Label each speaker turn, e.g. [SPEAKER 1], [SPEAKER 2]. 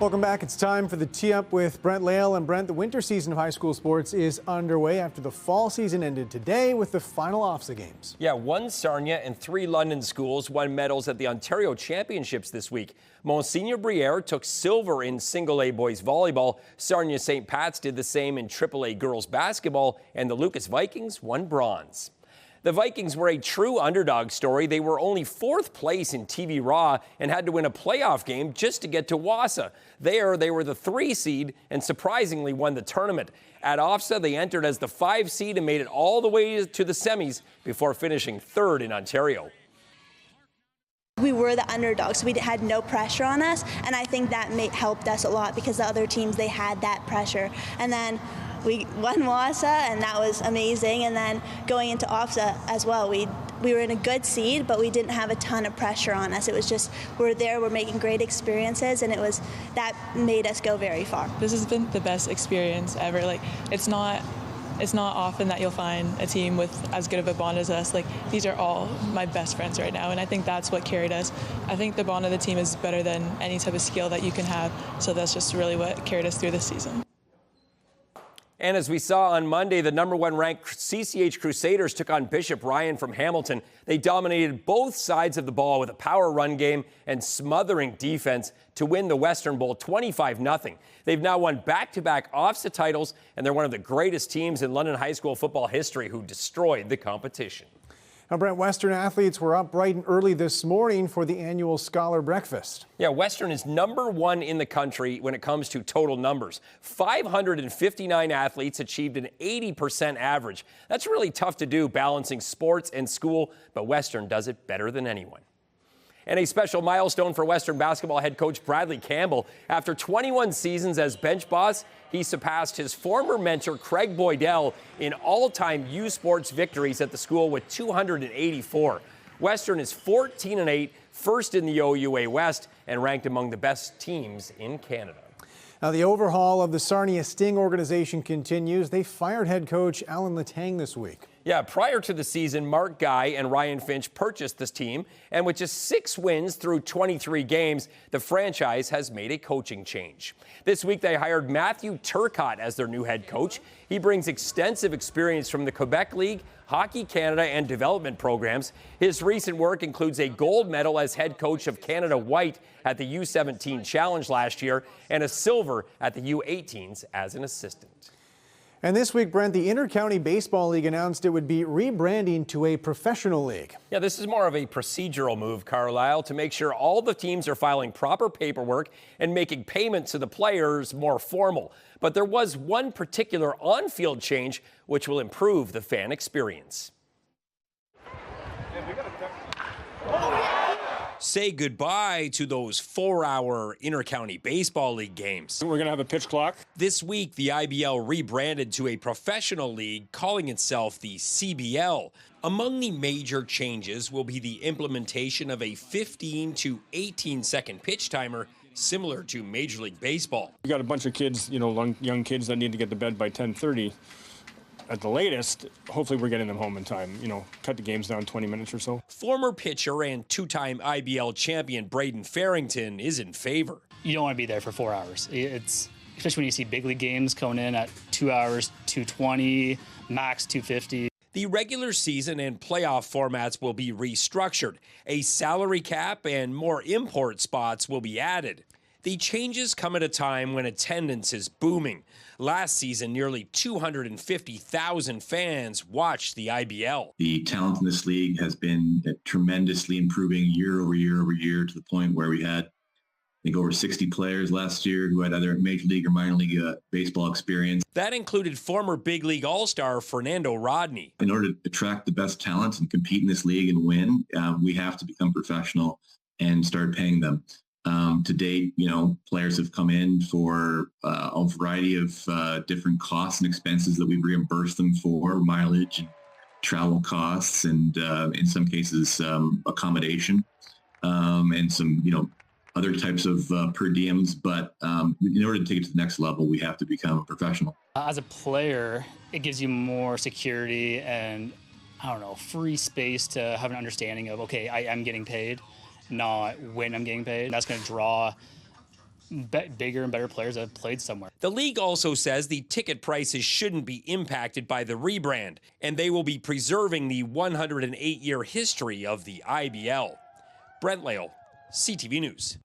[SPEAKER 1] Welcome back. It's time for the Tee Up with Brent Lael. And Brent, the winter season of high school sports is underway after the fall season ended today with the final OFSAA games.
[SPEAKER 2] Yeah, one Sarnia and 3 London schools won medals at the Ontario Championships this week. Monsignor Briere took silver in single A boys volleyball. Sarnia St. Pat's did the same in AAA girls basketball, and the Lucas Vikings won bronze. The Vikings were a true underdog story. They were only 4th place in TV Raw and had to win a playoff game just to get to Wausau. There, they were the 3 seed and surprisingly won the tournament. At OFSAA, they entered as the 5 seed and made it all the way to the semis before finishing 3rd in Ontario.
[SPEAKER 3] We were the underdogs, so we had no pressure on us, and I think that helped us a lot because the other teams, they had that pressure. And then we won Wausau, and that was amazing. And then going into OFSAA as well, we were in a good seed, but we didn't have a ton of pressure on us. It was just, we're there, we're making great experiences, and that made us go very far.
[SPEAKER 4] This has been the best experience ever. Like, it's not often that you'll find a team with as good of a bond as us. Like, these are all my best friends right now, and I think that's what carried us. I think the bond of the team is better than any type of skill that you can have, so that's just really what carried us through this season.
[SPEAKER 2] And as we saw on Monday, the #1 ranked CCH Crusaders took on Bishop Ryan from Hamilton. They dominated both sides of the ball with a power run game and smothering defense to win the Western Bowl 25-0. They've now won back-to-back OFSAA titles, and they're one of the greatest teams in London high school football history who destroyed the competition.
[SPEAKER 1] Now, Brent, Western athletes were up bright and early this morning for the annual Scholar Breakfast.
[SPEAKER 2] Yeah, Western is #1 in the country when it comes to total numbers. 559 athletes achieved an 80% average. That's really tough to do, balancing sports and school, but Western does it better than anyone. And a special milestone for Western basketball head coach Bradley Campbell. After 21 seasons as bench boss, he surpassed his former mentor Craig Boydell in all-time U Sports victories at the school with 284. Western is 14-8, first in the OUA West, and ranked among the best teams in Canada.
[SPEAKER 1] Now, the overhaul of the Sarnia Sting organization continues. They fired head coach Alan Letang this week.
[SPEAKER 2] Yeah, prior to the season, Mark Guy and Ryan Finch purchased this team, and with just 6 wins through 23 games, the franchise has made a coaching change. This week, they hired Matthew Turcotte as their new head coach. He brings extensive experience from the Quebec League, Hockey Canada, and development programs. His recent work includes a gold medal as head coach of Canada White at the U17 Challenge last year and a silver at the U18s as an assistant.
[SPEAKER 1] And this week, Brent, the Inter-County Baseball League announced it would be rebranding to a professional league.
[SPEAKER 2] Yeah, this is more of a procedural move, Carlisle, to make sure all the teams are filing proper paperwork and making payments to the players more formal. But there was one particular on-field change which will improve the fan experience. Say goodbye to those 4-hour Inter-County Baseball League games.
[SPEAKER 5] We're going to have a pitch clock.
[SPEAKER 2] This week, the IBL rebranded to a professional league, calling itself the CBL. Among the major changes will be the implementation of a 15 to 18-second pitch timer, similar to Major League Baseball.
[SPEAKER 5] We got a bunch of kids, young kids that need to get to bed by 10:30. At the latest, hopefully we're getting them home in time, cut the games down 20 minutes or so.
[SPEAKER 2] Former pitcher and 2-time IBL champion Braden Farrington is in favor.
[SPEAKER 6] You don't want to be there for 4 hours. Especially when you see big league games coming in at 2 hours, 220, max 250.
[SPEAKER 2] The regular season and playoff formats will be restructured. A salary cap and more import spots will be added. The changes come at a time when attendance is booming. Last season, nearly 250,000 fans watched the IBL.
[SPEAKER 7] The talent in this league has been tremendously improving year over year to the point where we had, I think, over 60 players last year who had either Major League or minor league baseball experience.
[SPEAKER 2] That included former big league all-star Fernando Rodney.
[SPEAKER 7] In order to attract the best talent and compete in this league and win, we have to become professional and start paying them. To date, players have come in for a variety of different costs and expenses that we've reimbursed them for, mileage and travel costs, and in some cases accommodation, and some other types of per diems. But in order to take it to the next level, we have to become a professional.
[SPEAKER 6] As a player, it gives you more security and, free space to have an understanding of, okay, I am getting paid, not when I'm getting paid. That's going to draw bigger and better players that have played somewhere.
[SPEAKER 2] The league also says the ticket prices shouldn't be impacted by the rebrand, and they will be preserving the 108-year history of the IBL. Brent Lale, CTV News.